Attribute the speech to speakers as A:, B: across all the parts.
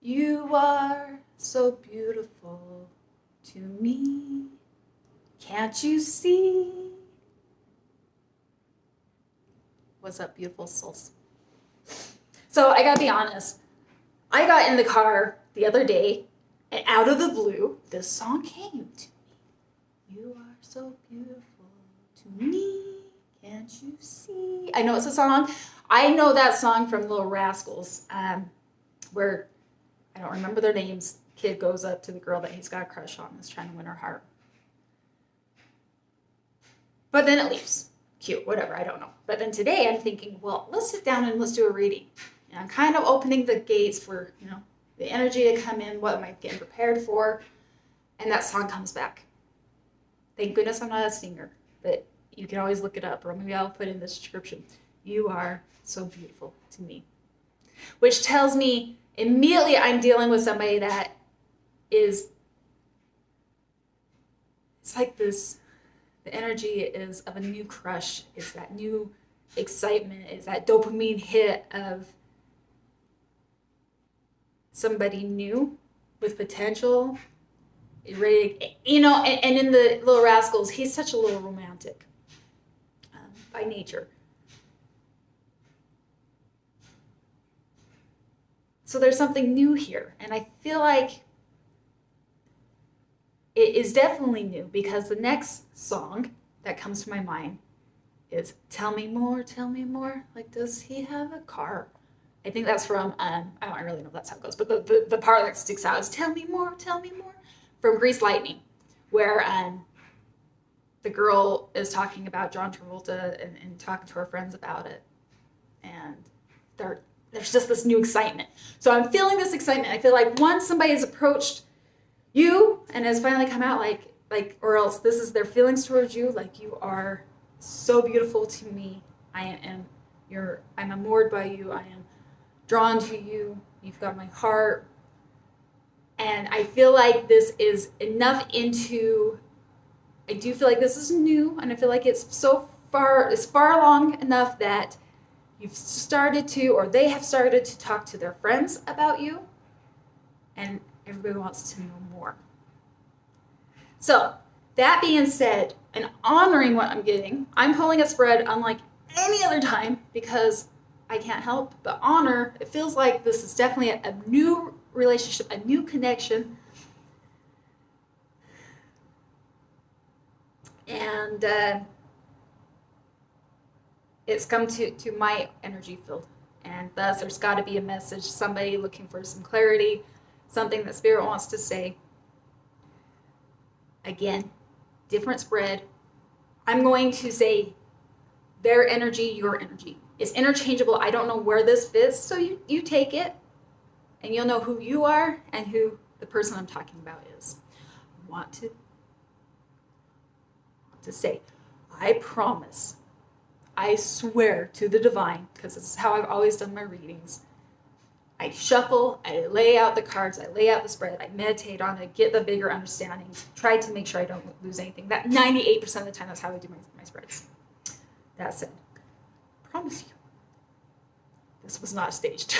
A: You are so beautiful to me. Can't you see? What's up, beautiful souls? So I gotta be honest. I got in the car the other day, and out of the blue, this song came to me. You are so beautiful to me. Can't you see? I know it's a song. I know that song from Little Rascals, where I don't remember their names. Kid goes up to the girl that he's got a crush on and is trying to win her heart. But then it leaves. Cute, whatever, I don't know. But then today I'm thinking, well, let's sit down and let's do a reading. And I'm kind of opening the gates for, the energy to come in, what am I getting prepared for? And that song comes back. Thank goodness I'm not a singer, but you can always look it up, or maybe I'll put in the description. You are so beautiful to me. Which tells me immediately I'm dealing with somebody that is, it's like this, the energy is of a new crush, it's that new excitement, it's that dopamine hit of somebody new with potential, ready, and in the Little Rascals, he's such a little romantic by nature. So there's something new here, and I feel like it is definitely new because the next song that comes to my mind is Tell Me More, Tell Me More. Like, does he have a car? I think that's from, I don't really know if that's how it goes, but the part that sticks out is Tell Me More, from Grease Lightning, where the girl is talking about John Travolta and talking to her friends about it. And there's just this new excitement. So I'm feeling this excitement. I feel like once somebody has approached you and has finally come out like, or else this is their feelings towards you, like you are so beautiful to me. I'm amored by you. I am drawn to you. You've got my heart. And I feel like this is enough into, I do feel like this is new, and I feel like it's far along enough that you've started to, or they have started to talk to their friends about you, and everybody wants to know more. So, that being said, and honoring what I'm getting, I'm pulling a spread unlike any other time because I can't help but honor. It feels like this is definitely a new relationship, a new connection. And it's come to my energy field. And thus, there's got to be a message, somebody looking for some clarity, something that Spirit wants to say. Again, different spread. I'm going to say their energy, your energy. It's interchangeable. I don't know where this fits, so you take it, and you'll know who you are and who the person I'm talking about is. I want to say, I promise, I swear to the divine, because this is how I've always done my readings. I shuffle, I lay out the cards, I lay out the spread, I meditate on it, get the bigger understanding, try to make sure I don't lose anything. That 98% of the time, that's how I do my spreads. That said, I promise you, this was not staged.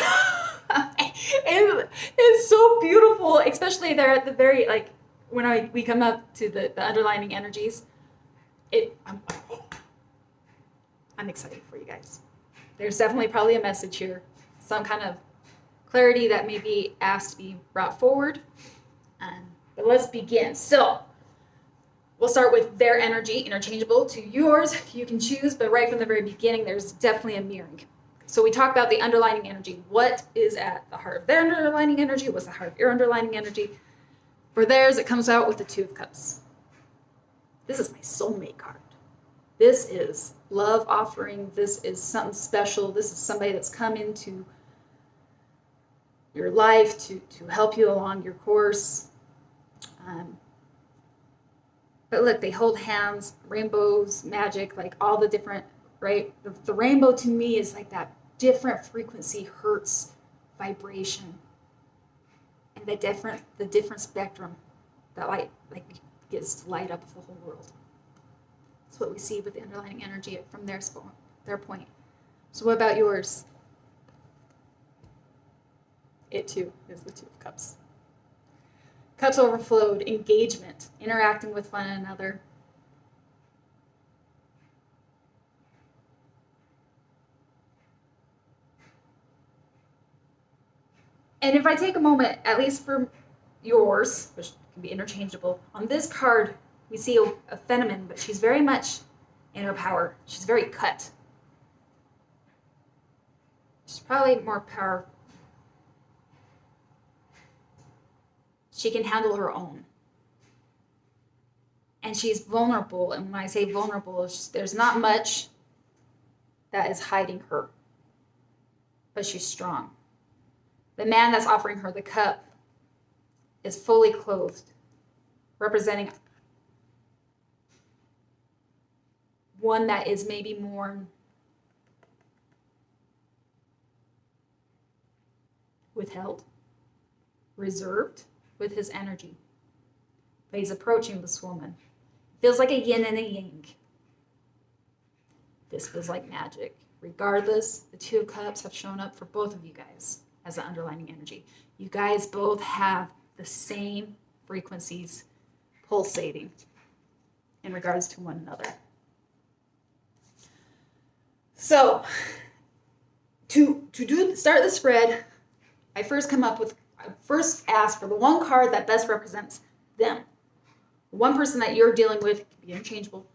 A: It's so beautiful, especially there at the very, like, when we come up to the underlining energies. I'm excited for you guys. There's definitely probably a message here, some kind of clarity that may be asked to be brought forward. But let's begin. So we'll start with their energy, interchangeable to yours. You can choose, but right from the very beginning, there's definitely a mirroring. So we talk about the underlining energy. What is at the heart of their underlining energy? What's the heart of your underlining energy? For theirs, it comes out with the Two of Cups. This is my soulmate card. This is love offering. This is something special. This is somebody that's come into your life to help you along your course. But look, they hold hands, rainbows, magic, like all the different, right? The rainbow to me is like that different frequency, hertz, vibration, and the different spectrum that light, like, gets to light up the whole world. That's what we see with the underlying energy from their point. So what about yours? It too is the Two of Cups. Cups overflowed, engagement, interacting with one another. And if I take a moment, at least for yours, which can be interchangeable, on this card, we see a feminine, but she's very much in her power. She's very cut. She's probably more powerful. She can handle her own. And she's vulnerable. And when I say vulnerable, there's not much that is hiding her. But she's strong. The man that's offering her the cup is fully clothed, representing one that is maybe more withheld, reserved with his energy. But he's approaching this woman. Feels like a yin and a yang. This feels like magic. Regardless, the Two of Cups have shown up for both of you guys as the underlining energy. You guys both have the same frequencies pulsating in regards to one another. So, to start the spread, I first ask for the one card that best represents them. One person that you're dealing with can be interchangeable,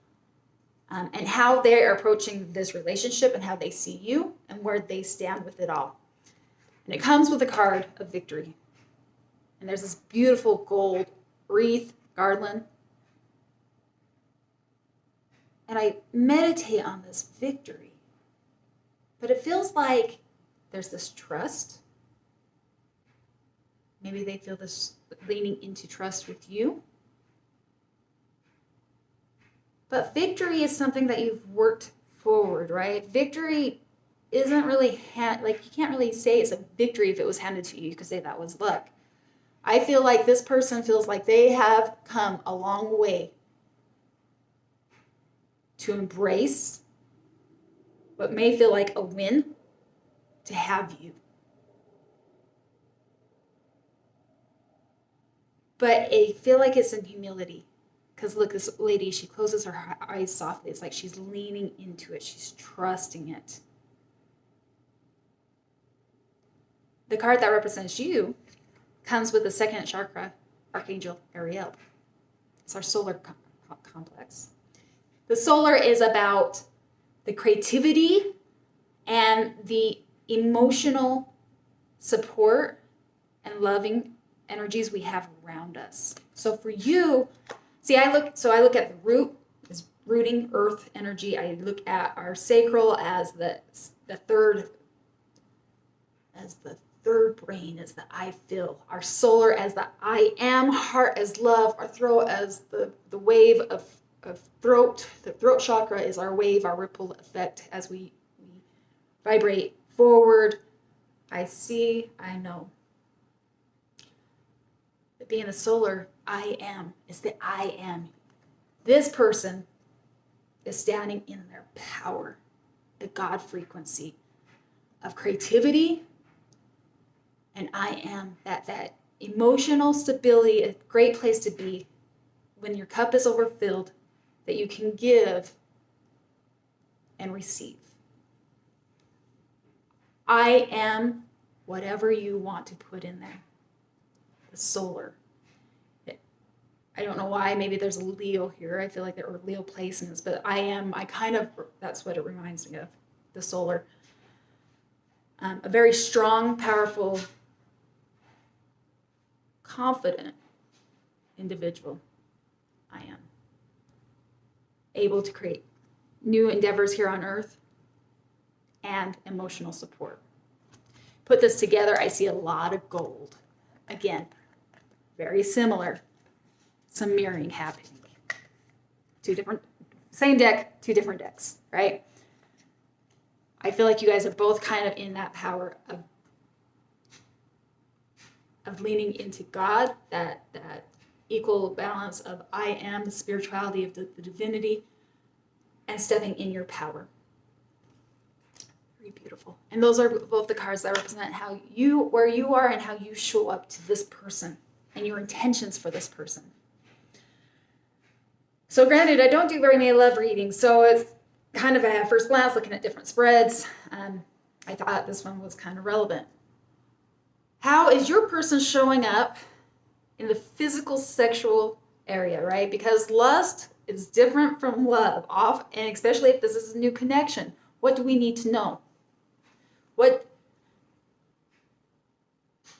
A: and how they are approaching this relationship and how they see you and where they stand with it all. And it comes with a card of victory. And there's this beautiful gold wreath, garland. And I meditate on this victory. But it feels like there's this trust. Maybe they feel this leaning into trust with you. But victory is something that you've worked forward, right? Victory isn't really, you can't really say it's a victory if it was handed to you. You could say that was luck. I feel like this person feels like they have come a long way to embrace what may feel like a win to have you. But I feel like it's in humility. Because look, this lady, she closes her eyes softly. It's like she's leaning into it. She's trusting it. The card that represents you comes with the second chakra, Archangel Ariel. It's our solar complex. The solar is about the creativity and the emotional support and loving energies we have around us. So for you, I look at the root as rooting earth energy. I look at our sacral as the third brain, as the I feel, our solar as the I am, heart as love, our throat as the wave of throat. The throat chakra is our wave, our ripple effect as we vibrate forward. I see, I know. But being the solar, I am, is the I am. This person is standing in their power, the God frequency of creativity. And I am that emotional stability, a great place to be when your cup is overfilled, that you can give and receive. I am whatever you want to put in there. The solar. I don't know why, maybe there's a Leo here. I feel like there are Leo placements, but that's what it reminds me of, the solar. A very strong, powerful, confident individual. I am able to create new endeavors here on earth and emotional support. Put this together, I see a lot of gold. Again, very similar. Some mirroring happening. Same deck, two different decks, right? I feel like you guys are both kind of in that power of leaning into God, that equal balance of I am, the spirituality of the divinity, and stepping in your power. Very beautiful. And those are both the cards that represent where you are and how you show up to this person and your intentions for this person. So granted, I don't do very many love readings, so it's kind of at first glance looking at different spreads. I thought this one was kind of relevant. How is your person showing up in the physical sexual area, right? Because lust is different from love, and especially if this is a new connection. What do we need to know?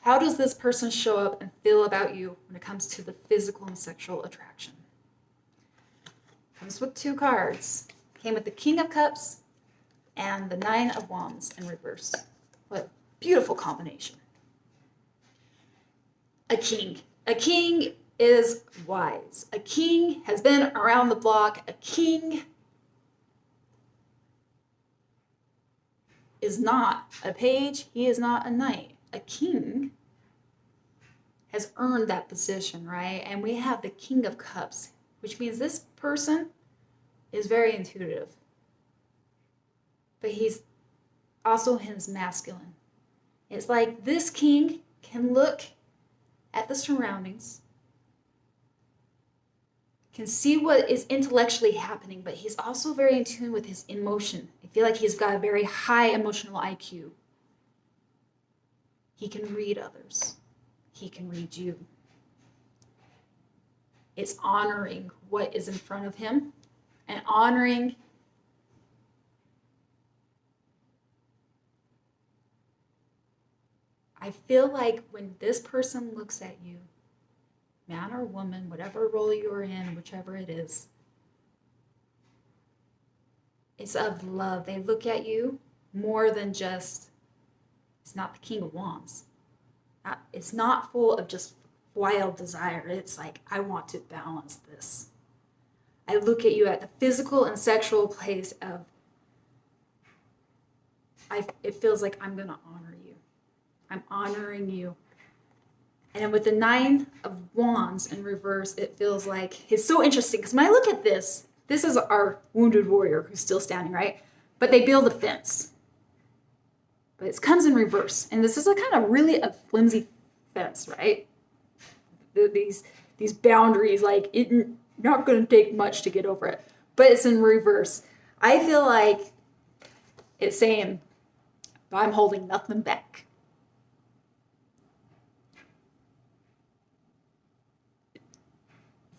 A: How does this person show up and feel about you when it comes to the physical and sexual attraction? Comes with 2 cards. Came with the King of Cups and the 9 of Wands in reverse. What a beautiful combination. A king. A king is wise. A king has been around the block. A king is not a page. He is not a knight. A king has earned that position, right? And we have the King of Cups, which means this person is very intuitive. But he's also his masculine. It's like this king can look at the surroundings, can see what is intellectually happening, but he's also very in tune with his emotion. I feel like he's got a very high emotional IQ. He can read others. He can read you. It's honoring what is in front of him and honoring I feel like when this person looks at you, man or woman, whatever role you're in, whichever it is, it's of love. They look at you more than just, it's not the King of Wands. It's not full of just wild desire. It's like, I want to balance this. I look at you at the physical and sexual place of, it feels like I'm going to honor you. I'm honoring you. And with the 9 of Wands in reverse, it feels like, it's so interesting because when I look at this is our wounded warrior who's still standing, right? But they build a fence. But it comes in reverse. And this is a kind of really a flimsy fence, right? These boundaries, like, it's not going to take much to get over it. But it's in reverse. I feel like it's saying, I'm holding nothing back.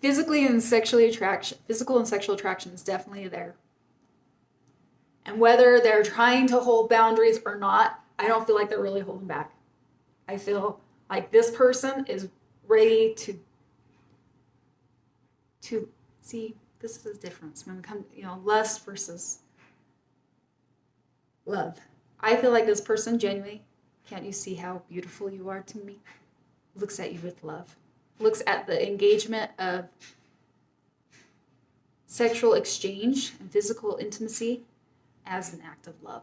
A: Physical and sexual attraction is definitely there. And whether they're trying to hold boundaries or not, I don't feel like they're really holding back. I feel like this person is ready to see, this is the difference when it comes, lust versus love. I feel like this person genuinely, can't you see how beautiful you are to me? Looks at you with love. Looks at the engagement of sexual exchange and physical intimacy as an act of love,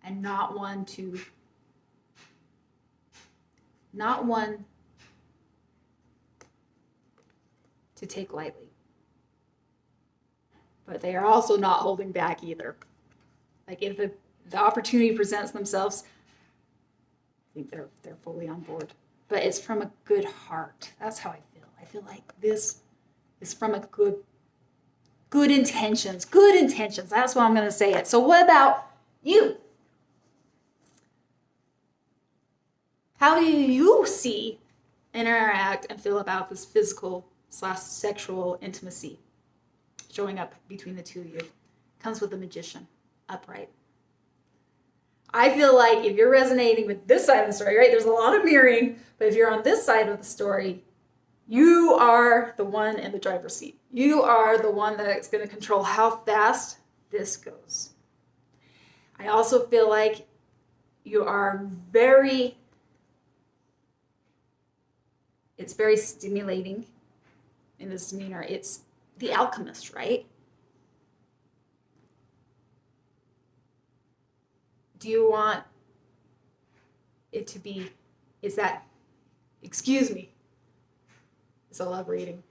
A: and not one to take lightly. But they are also not holding back either. Like, if the opportunity presents themselves, I think they're fully on board. But it's from a good heart. That's how I feel. I feel like this is from a good intentions. Good intentions. That's what I'm going to say it. So what about you? How do you see, interact, and feel about this physical/sexual intimacy showing up between the two of you? Comes with the Magician, upright. I feel like if you're resonating with this side of the story, right, there's a lot of mirroring, but if you're on this side of the story, you are the one in the driver's seat. You are the one that's going to control how fast this goes. I also feel like you are it's very stimulating in this demeanor. It's the alchemist, right? Do you want it to be, excuse me, it's a love reading.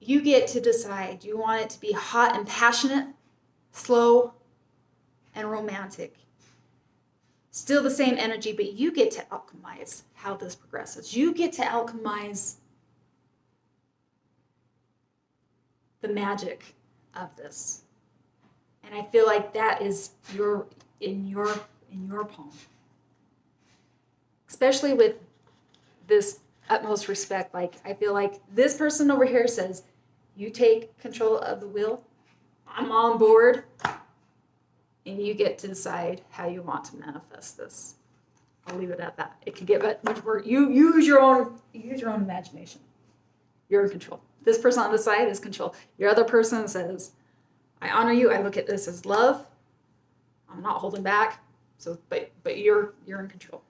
A: You get to decide, do you want it to be hot and passionate, slow, and romantic. Still the same energy, but you get to alchemize how this progresses. You get to alchemize the magic of this. And I feel like that is in your palm. Especially with this utmost respect. Like, I feel like this person over here says, you take control of the wheel, I'm on board, and you get to decide how you want to manifest this. I'll leave it at that. It can get much more. You use your own imagination. You're in control. This person on the side is control. Your other person says, I honor you. I look at this as love. I'm not holding back. So, but you're in control.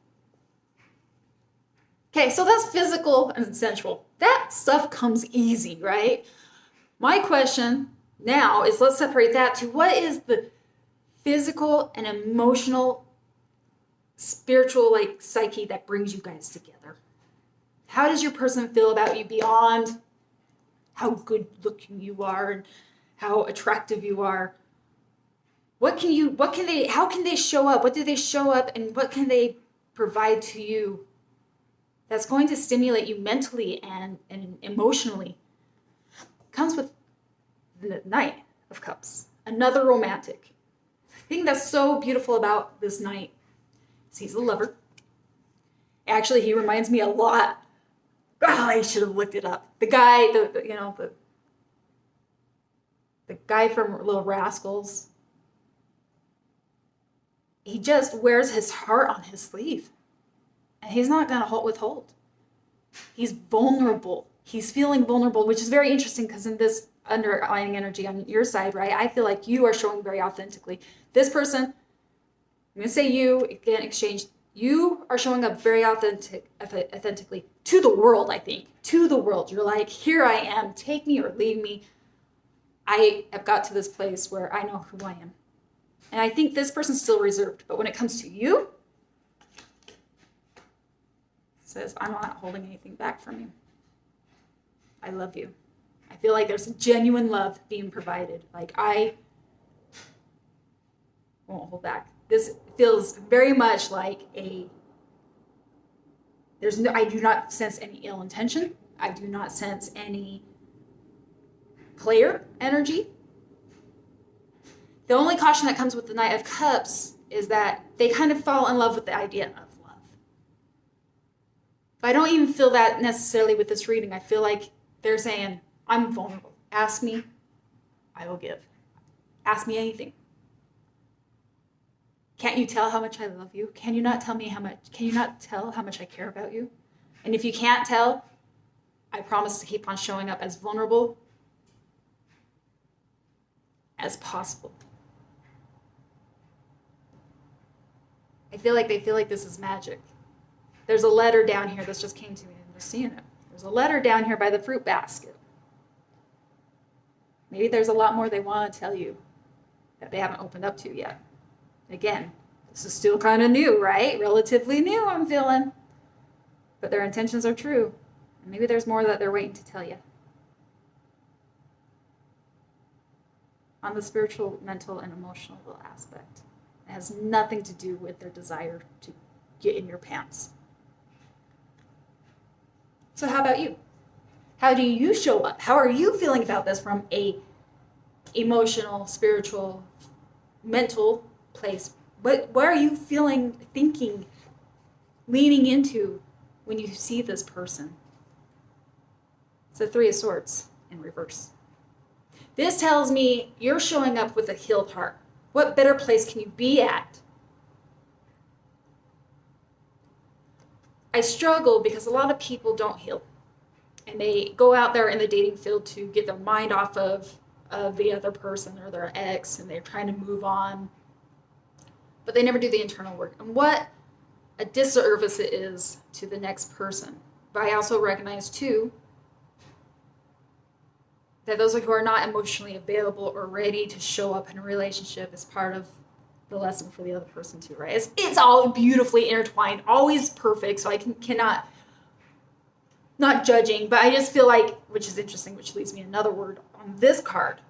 A: Okay, so that's physical and sensual. That stuff comes easy, right? My question now is, let's separate that to what is the physical and emotional, spiritual, like psyche that brings you guys together. How does your person feel about you beyond how good looking you are and how attractive you are? How can they show up? What do they show up, and what can they provide to you that's going to stimulate you mentally and emotionally? Comes with the Knight of Cups, another romantic. The thing that's so beautiful about this Knight is he's a lover. Actually, he reminds me a lot. Oh, I should have looked it up. The guy, the guy from Little Rascals. He just wears his heart on his sleeve. And he's not going to withhold. He's vulnerable. He's feeling vulnerable, which is very interesting because in this underlying energy on your side, right, I feel like you are showing very authentically. This person, I'm going to say you, again, exchange, you are showing up very authentically to the world, I think. To the world. You're like, here I am, take me or leave me. I have got to this place where I know who I am. And I think this person's still reserved. But when it comes to you, says, I'm not holding anything back from you. I love you. I feel like there's a genuine love being provided. Like, I won't hold back. This feels very much like I do not sense any ill intention. I do not sense any player energy. The only caution that comes with the Knight of Cups is that they kind of fall in love with the idea of love. But I don't even feel that necessarily with this reading. I feel like they're saying, I'm vulnerable. Ask me, I will give. Ask me anything. Can't you tell how much I love you? Can you not tell how much I care about you? And if you can't tell, I promise to keep on showing up as vulnerable as possible. I feel like they feel like this is magic. There's a letter down here. This just came to me. I'm just seeing it. There's a letter down here by the fruit basket. Maybe there's a lot more they want to tell you that they haven't opened up to yet. Again, this is still kind of new, right? Relatively new, I'm feeling. But their intentions are true. And maybe there's more that they're waiting to tell you. On the spiritual, mental, and emotional aspect. It has nothing to do with their desire to get in your pants. So how about you? How do you show up? How are you feeling about this from a emotional, spiritual, mental place? What are you feeling, thinking, leaning into when you see this person? It's the Three of Swords in reverse. This tells me you're showing up with a healed heart. What better place can you be at? I struggle because a lot of people don't heal. And they go out there in the dating field to get their mind off of the other person or their ex, and they're trying to move on. But they never do the internal work. And what a disservice it is to the next person. But I also recognize, too, that those who are not emotionally available or ready to show up in a relationship is part of the lesson for the other person too, right? It's all beautifully intertwined, always perfect, so I cannot, not judging, but I just feel like, which is interesting, which leads me another word on this card.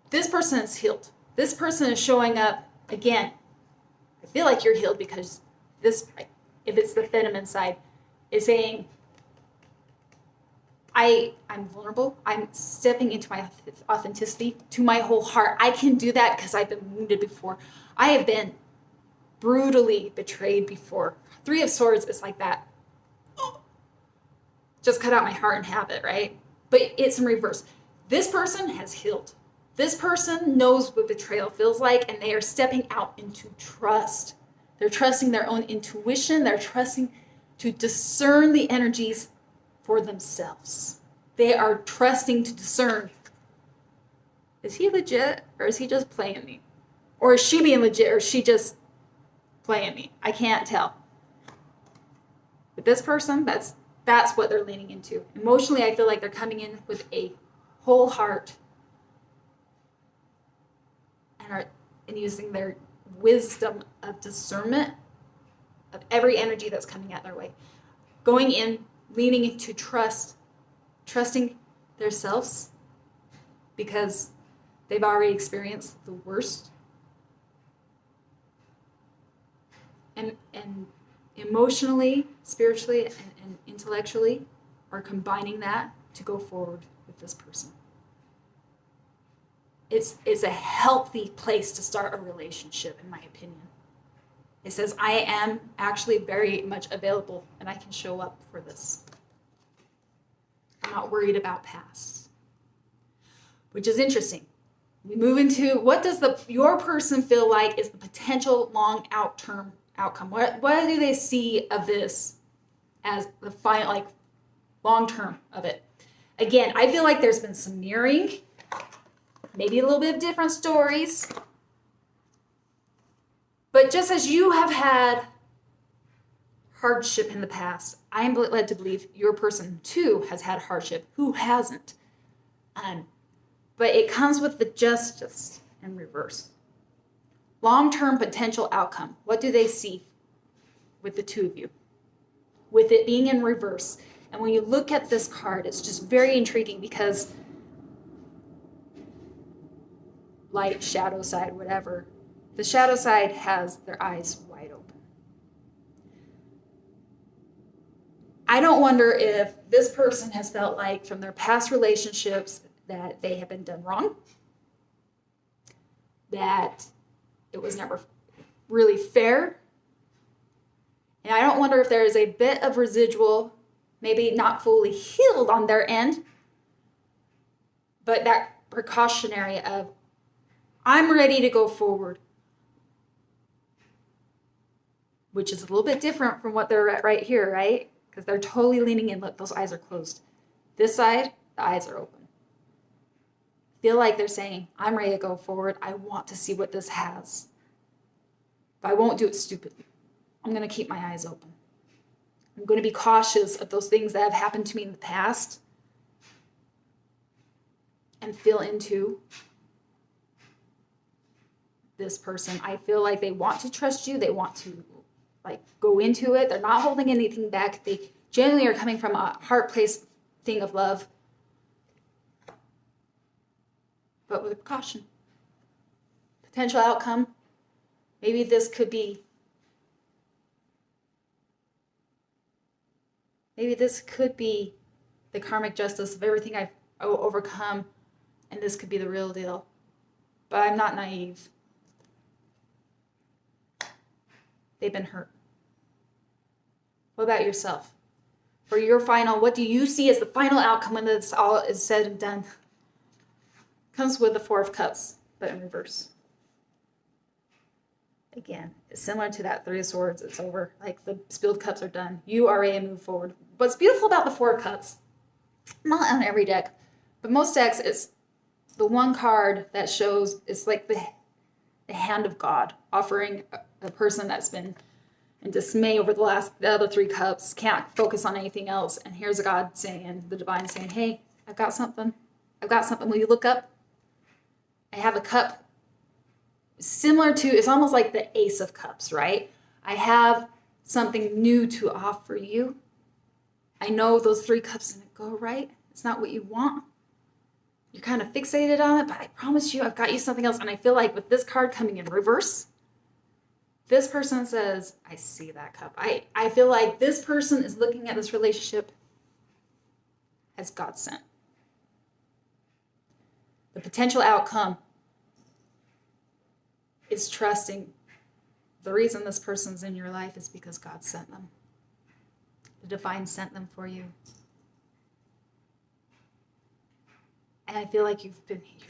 A: This person is healed. This person is showing up Again, I feel like you're healed because this, if it's the feminine side, is saying, I'm vulnerable. I'm stepping into my authenticity, to my whole heart. I can do that because I've been wounded before. I have been brutally betrayed before. Three of Swords is like that. Just cut out my heart and have it, right? But it's in reverse. This person has healed. This person knows what betrayal feels like, and they are stepping out into trust. They're trusting their own intuition. They're trusting to discern the energies for themselves. They are trusting to discern, is he legit or is he just playing me? Or is she being legit or is she just playing me? I can't tell. But this person, that's what they're leaning into. Emotionally, I feel like they're coming in with a whole heart and using their wisdom of discernment of every energy that's coming at their way. Going in, leaning into trust, trusting themselves because they've already experienced the worst. And emotionally, spiritually, and intellectually are combining that to go forward with this person. It's a healthy place to start a relationship, in my opinion. It says, I am actually very much available and I can show up for this. I'm not worried about past. Which is interesting. We move into, what does your person feel like is the potential long-term outcome? What do they see of this as the final, like, long-term of it? Again, I feel like there's been some mirroring, maybe a little bit of different stories. But just as you have had hardship in the past, I am led to believe your person too has had hardship. Who hasn't? But it comes with the justice in reverse. Long-term potential outcome. What do they see with the two of you? With it being in reverse. And when you look at this card, it's just very intriguing because light, shadow side, whatever. The shadow side has their eyes wide open. I don't wonder if this person has felt like from their past relationships that they have been done wrong, that it was never really fair. And I don't wonder if there is a bit of residual, maybe not fully healed on their end, but that precautionary of, I'm ready to go forward. Which is a little bit different from what they're at right here, right? Because they're totally leaning in. Look, those eyes are closed. This side, the eyes are open. Feel like they're saying, I'm ready to go forward. I want to see what this has. But I won't do it stupidly. I'm going to keep my eyes open. I'm going to be cautious of those things that have happened to me in the past and feel into this person. I feel like they want to trust you. They want to go into it. They're not holding anything back. They generally are coming from a heart place thing of love, but with caution. Potential outcome. Maybe this could be the karmic justice of everything I've overcome, and this could be the real deal. But I'm not naive. They've been hurt. What about yourself? For your final, what do you see as the final outcome when this all is said and done? Comes with the Four of Cups, but in reverse. Again, it's similar to that Three of Swords. It's over. Like the spilled cups are done. You are ready to move forward. What's beautiful about the Four of Cups, not on every deck, but most decks, it's the one card that shows, it's like the hand of God offering a person that's been in dismay over the other three cups, can't focus on anything else. And here's God saying, the divine saying, hey, I've got something. Will you look up? I have a cup similar to, it's almost like the Ace of Cups, right? I have something new to offer you. I know those three cups didn't go right. It's not what you want. You're kind of fixated on it, but I promise you I've got you something else. And I feel like with this card coming in reverse, this person says, I see that cup. I feel like this person is looking at this relationship as God sent. The potential outcome is trusting the reason this person's in your life is because God sent them. The divine sent them for you. And I feel like you're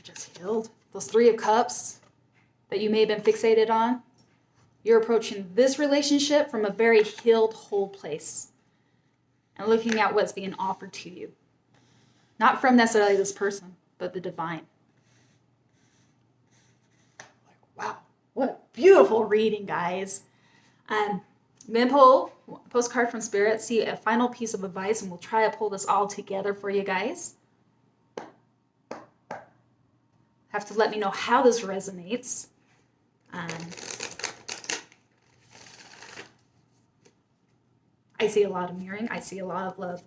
A: just healed. Those 3 of Cups that you may have been fixated on, you're approaching this relationship from a very healed, whole place and looking at what's being offered to you. Not from necessarily this person, but the divine. Like, wow, what a beautiful reading, guys. I'm going to pull a postcard from Spirit, see a final piece of advice, and we'll try to pull this all together for you guys. Have to let me know how this resonates. I see a lot of mirroring. I see a lot of love.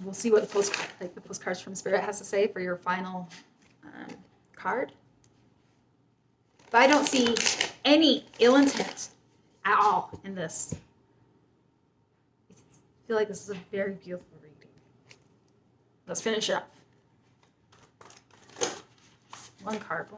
A: We'll see what the postcards from Spirit has to say for your final card. But I don't see any ill intent at all in this. I feel like this is a very beautiful reading. Let's finish it up. One card.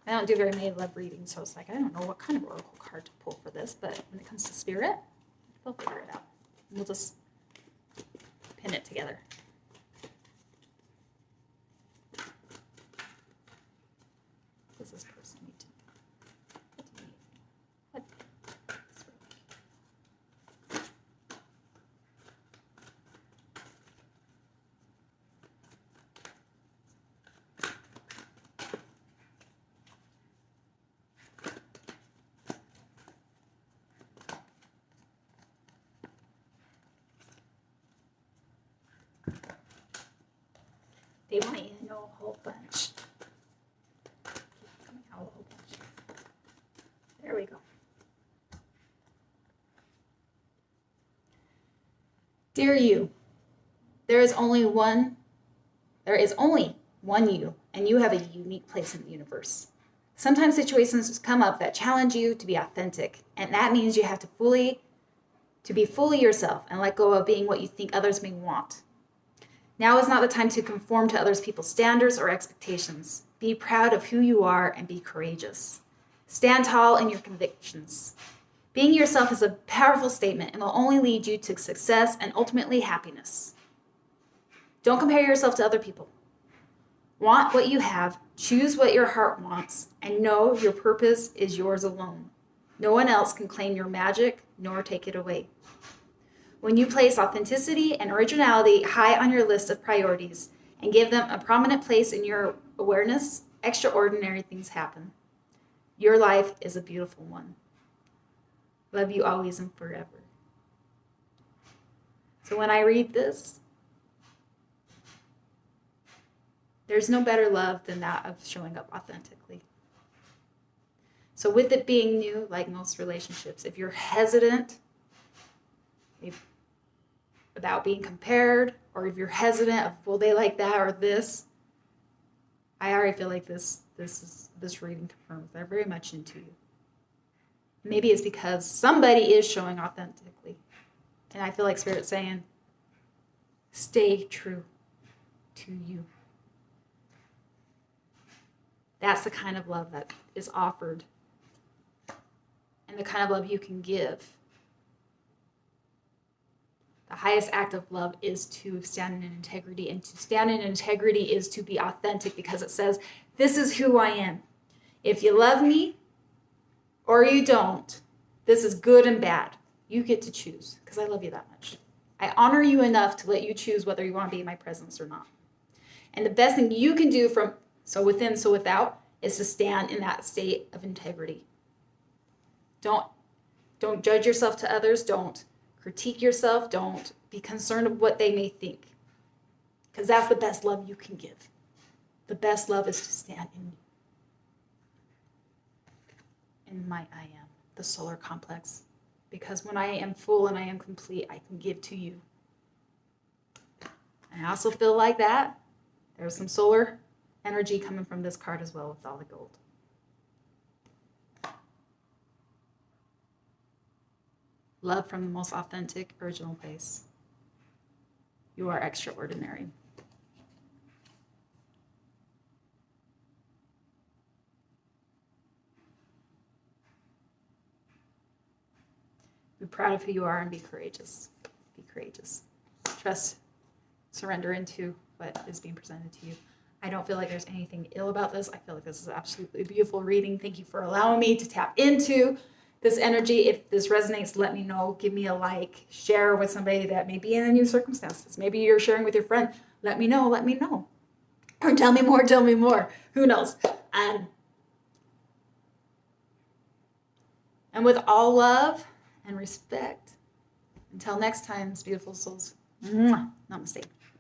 A: I don't do very many love readings, so it's like, I don't know what kind of oracle card to pull for this, but when it comes to Spirit, they'll figure it out. We'll just pin it together. What does this person need to know? What? They want you to know a whole bunch. Coming out a whole bunch. There we go. Dear you, there is only one you, and you have a unique place in the universe. Sometimes situations come up that challenge you to be authentic, and that means you have to be fully yourself and let go of being what you think others may want. Now is not the time to conform to other people's standards or expectations. Be proud of who you are and be courageous. Stand tall in your convictions. Being yourself is a powerful statement and will only lead you to success and ultimately happiness. Don't compare yourself to other people. Want what you have, choose what your heart wants, and know your purpose is yours alone. No one else can claim your magic nor take it away. When you place authenticity and originality high on your list of priorities and give them a prominent place in your awareness, extraordinary things happen. Your life is a beautiful one. Love you always and forever. So when I read this, there's no better love than that of showing up authentically. So with it being new, like most relationships, if you're hesitant about being compared, or if you're hesitant of, will they like that or this, I already feel like this reading confirms they're very much into you. Maybe it's because somebody is showing authentically. And I feel like Spirit's saying, stay true to you. That's the kind of love that is offered and the kind of love you can give. The highest act of love is to stand in integrity, and to stand in integrity is to be authentic, because it says, this is who I am. If you love me or you don't, this is good and bad. You get to choose, because I love you that much. I honor you enough to let you choose whether you want to be in my presence or not. And the best thing you can do from so within, so without, is to stand in that state of integrity. Don't judge yourself to others. Don't critique yourself. Don't be concerned of what they may think, because that's the best love you can give. The best love is to stand in my I am. the solar complex. Because when I am full and I am complete, I can give to you. And I also feel like that there's some solar energy coming from this card as well with all the gold. Love from the most authentic, original place. You are extraordinary. Be proud of who you are and be courageous. Be courageous. Trust, surrender into what is being presented to you. I don't feel like there's anything ill about this. I feel like this is absolutely beautiful reading. Thank you for allowing me to tap into this energy. If this resonates, let me know. Give me a like. Share with somebody that may be in a new circumstances. Maybe you're sharing with your friend. Let me know. Let me know. Or tell me more. Tell me more. Who knows? And with all love and respect, until next time, beautiful souls. Namaste.